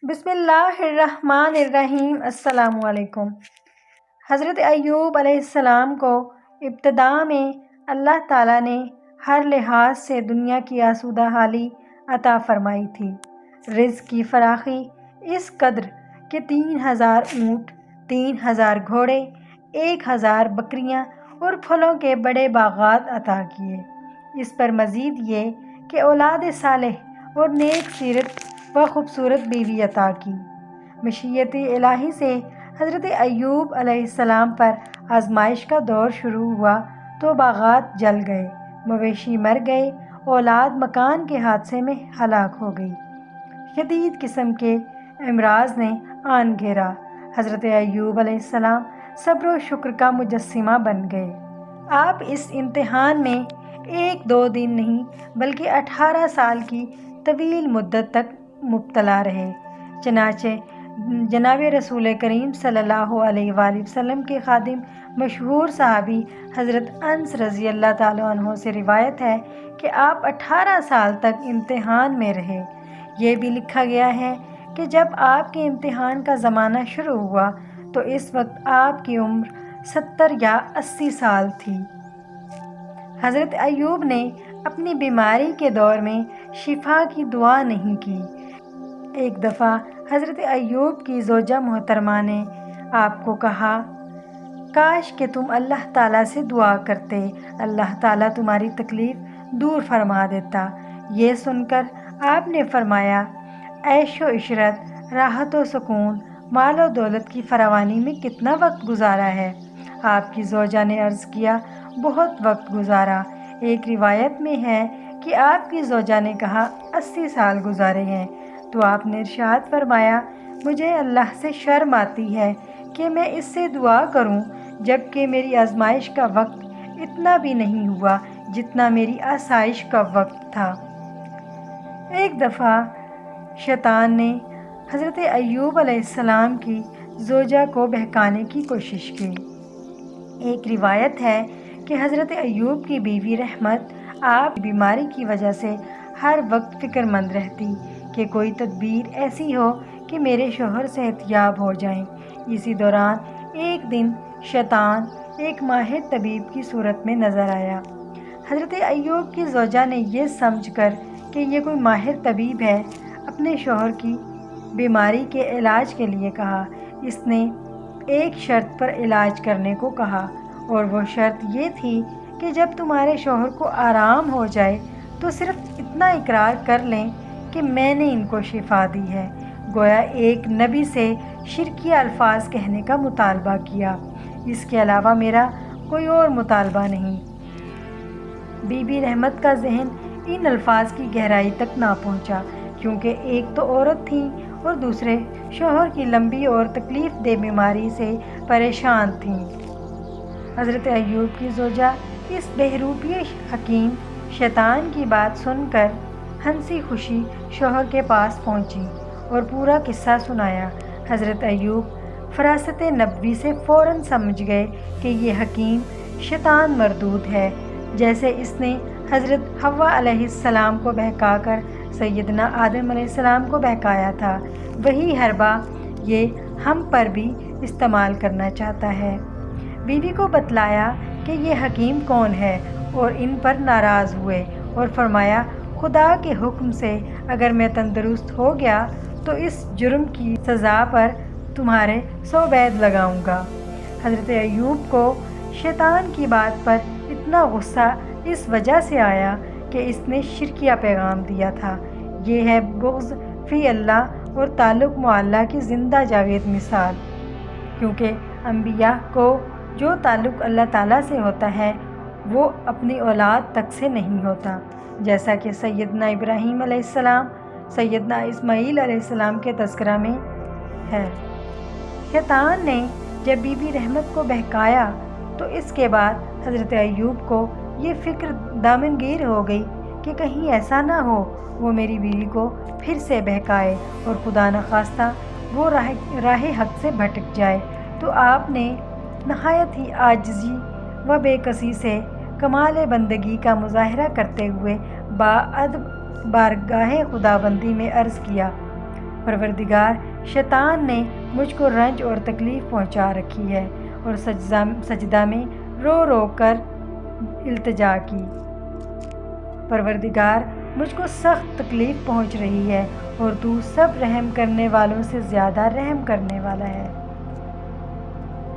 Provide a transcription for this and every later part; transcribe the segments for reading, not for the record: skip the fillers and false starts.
بسم اللہ الرحمن الرحیم۔ السلام علیکم۔ حضرت ایوب علیہ السلام کو ابتدا میں اللہ تعالیٰ نے ہر لحاظ سے دنیا کی آسودہ حالی عطا فرمائی تھی۔ رزق کی فراخی اس قدر کہ 3000 اونٹ، 3000 گھوڑے، 1000 بکریاں اور پھلوں کے بڑے باغات عطا کیے۔ اس پر مزید یہ کہ اولاد صالح اور نیک سیرت و خوبصورت بیوی عطا کی۔ مشیت الہی سے حضرت ایوب علیہ السلام پر آزمائش کا دور شروع ہوا تو باغات جل گئے، مویشی مر گئے، اولاد مکان کے حادثے میں ہلاک ہو گئی، شدید قسم کے امراض نے آن گھیرا۔ حضرت ایوب علیہ السلام صبر و شکر کا مجسمہ بن گئے۔ آپ اس امتحان میں 1-2 دن نہیں بلکہ 18 سال کی طویل مدت تک مبتلا رہے۔ چنانچہ جناب رسول کریم صلی اللہ علیہ وآلہ وسلم کے خادم مشہور صحابی حضرت انس رضی اللہ تعالیٰ عنہ سے روایت ہے کہ آپ 18 سال تک امتحان میں رہے۔ یہ بھی لکھا گیا ہے کہ جب آپ کے امتحان کا زمانہ شروع ہوا تو اس وقت آپ کی عمر 70 یا 80 سال تھی۔ حضرت ایوب نے اپنی بیماری کے دور میں شفا کی دعا نہیں کی۔ ایک دفعہ حضرت ایوب کی زوجہ محترمہ نے آپ کو کہا، کاش کہ تم اللہ تعالیٰ سے دعا کرتے، اللہ تعالیٰ تمہاری تکلیف دور فرما دیتا۔ یہ سن کر آپ نے فرمایا، عیش و عشرت، راحت و سکون، مال و دولت کی فراوانی میں کتنا وقت گزارا ہے؟ آپ کی زوجہ نے عرض کیا، بہت وقت گزارا۔ ایک روایت میں ہے کہ آپ کی زوجہ نے کہا 80 سال گزارے ہیں، تو آپ نے ارشاد فرمایا، مجھے اللہ سے شرم آتی ہے کہ میں اس سے دعا کروں جبکہ میری آزمائش کا وقت اتنا بھی نہیں ہوا جتنا میری آسائش کا وقت تھا۔ ایک دفعہ شیطان نے حضرت ایوب علیہ السلام کی زوجہ کو بہکانے کی کوشش کی۔ ایک روایت ہے کہ حضرت ایوب کی بیوی رحمت آپ کی بیماری کی وجہ سے ہر وقت فکر مند رہتی کہ کوئی تدبیر ایسی ہو کہ میرے شوہر صحت یاب ہو جائیں۔ اسی دوران ایک دن شیطان ایک ماہر طبیب کی صورت میں نظر آیا۔ حضرت ایوب کی زوجہ نے یہ سمجھ کر کہ یہ کوئی ماہر طبیب ہے، اپنے شوہر کی بیماری کے علاج کے لیے کہا۔ اس نے ایک شرط پر علاج کرنے کو کہا، اور وہ شرط یہ تھی کہ جب تمہارے شوہر کو آرام ہو جائے تو صرف اتنا اقرار کر لیں کہ میں نے ان کو شفا دی ہے۔ گویا ایک نبی سے شرکی الفاظ کہنے کا مطالبہ کیا، اس کے علاوہ میرا کوئی اور مطالبہ نہیں۔ بی بی رحمت کا ذہن ان الفاظ کی گہرائی تک نہ پہنچا، کیونکہ ایک تو عورت تھیں اور دوسرے شوہر کی لمبی اور تکلیف دہ بیماری سے پریشان تھیں۔ حضرت ایوب کی زوجہ اس بہروپی حکیم شیطان کی بات سن کر ہنسی خوشی شوہر کے پاس پہنچی اور پورا قصہ سنایا۔ حضرت ایوب فراست نبوی سے فوراً سمجھ گئے کہ یہ حکیم شیطان مردود ہے، جیسے اس نے حضرت حوا علیہ السلام کو بہکا کر سیدنا آدم علیہ السلام کو بہکایا تھا، وہی حربہ یہ ہم پر بھی استعمال کرنا چاہتا ہے۔ بیوی کو بتلایا کہ یہ حکیم کون ہے اور ان پر ناراض ہوئے اور فرمایا، خدا کے حکم سے اگر میں تندرست ہو گیا تو اس جرم کی سزا پر تمہارے 100 بیض لگاؤں گا۔ حضرت ایوب کو شیطان کی بات پر اتنا غصہ اس وجہ سے آیا کہ اس نے شرکیہ پیغام دیا تھا۔ یہ ہے بغض فی اللہ اور تعلق معلّہ کی زندہ جاوید مثال، کیونکہ انبیاء کو جو تعلق اللہ تعالیٰ سے ہوتا ہے وہ اپنی اولاد تک سے نہیں ہوتا، جیسا کہ سیدنا ابراہیم علیہ السلام، سیدنا اسماعیل علیہ السلام کے تذکرہ میں ہے۔ شیطان نے جب بی بی رحمت کو بہکایا تو اس کے بعد حضرت ایوب کو یہ فکر دامنگیر ہو گئی کہ کہیں ایسا نہ ہو وہ میری بیوی کو پھر سے بہکائے اور خدا نخواستہ وہ راہ حق سے بھٹک جائے، تو آپ نے نہایت ہی عاجزی و بے کسی سے کمال بندگی کا مظاہرہ کرتے ہوئے باادب بارگاہ خداوندی میں عرض کیا، پروردگار شیطان نے مجھ کو رنج اور تکلیف پہنچا رکھی ہے، اور سجدہ میں رو رو کر التجا کی۔ پروردگار مجھ کو سخت تکلیف پہنچ رہی ہے، اور تو سب رحم کرنے والوں سے زیادہ رحم کرنے والا ہے۔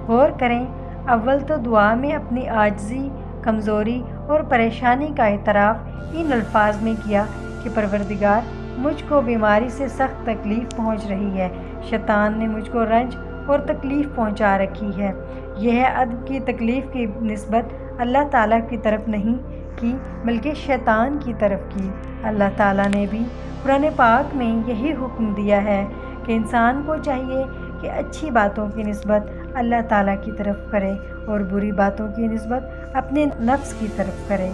غور کریں، اول تو دعا میں اپنی عاجزی، کمزوری اور پریشانی کا اعتراف ان الفاظ میں کیا کہ پروردگار مجھ کو بیماری سے سخت تکلیف پہنچ رہی ہے، شیطان نے مجھ کو رنج اور تکلیف پہنچا رکھی ہے۔ یہ عدم کی تکلیف کی نسبت اللہ تعالیٰ کی طرف نہیں کی بلکہ شیطان کی طرف کی۔ اللہ تعالیٰ نے بھی قرآن پاک میں یہی حکم دیا ہے کہ انسان کو چاہیے کہ اچھی باتوں کی نسبت اللہ تعالیٰ کی طرف کرے اور بری باتوں کی نسبت اپنے نفس کی طرف کرے۔